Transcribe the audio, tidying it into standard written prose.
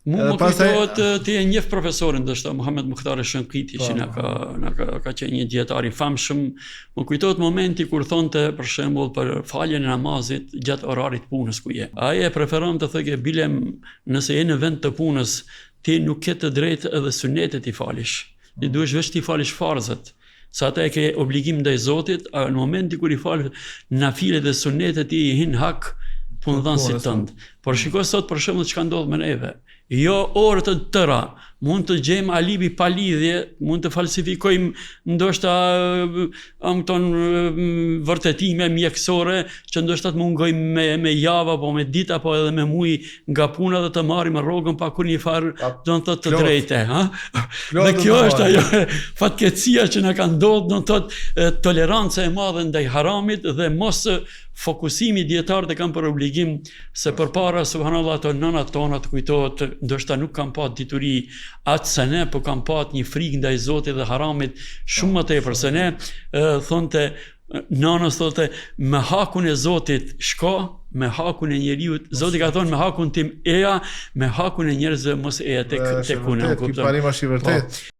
Më kujtohet ti e njeh profesorin ndoshta Muhamet Muhtari Shënkiti që na ka qenë një dietar i famshëm. Më kujtohet momenti kur thonte për shembull për faljen e namazit gjatë orarit punës ku je. Ai e preferon të thëgjë bilem nëse je në vend të punës, ti nuk ke të drejtë edhe sunetet i falish. Ti duhesh vetëm të falish farzet. Sa ata e ke obligim ndaj Zotit, në momenti kur i fal nafilet dhe sunetet i hin hak punëdhënësit tënd. Por shikoj sot për shembull çka ndodh me neve. Jo orë të tëra, mund të gjejmë alibi pa lidhje, mund të falsifikojmë ndoshta vërtetime mjekësore që ndoshta të mungojmë me javë apo me ditë apo edhe me muaj nga puna dhe të marrim rrogën pa kur një farë do të thotë të drejtë, ha? Dhe kjo është ajo fatkeqësia që na ka ndodhur, do të thotë toleranca e madhe ndaj haramit dhe mos fokusimi dietarët e kanë për obligim se përpara subhanallahu ato nënat tona të kujtohet ndoshta nuk kanë pas dituri atë se ne, po kanë pas një frikë ndaj Zotit dhe haramit shumë më tepër se ne. Thonte nanës thotë me hakun e Zotit shko, me hakun e njeriut, Zoti ka thonë me hakun tim eja, me hakun e njerëzve mos eja tek unë. Ky parim është i vërtetë.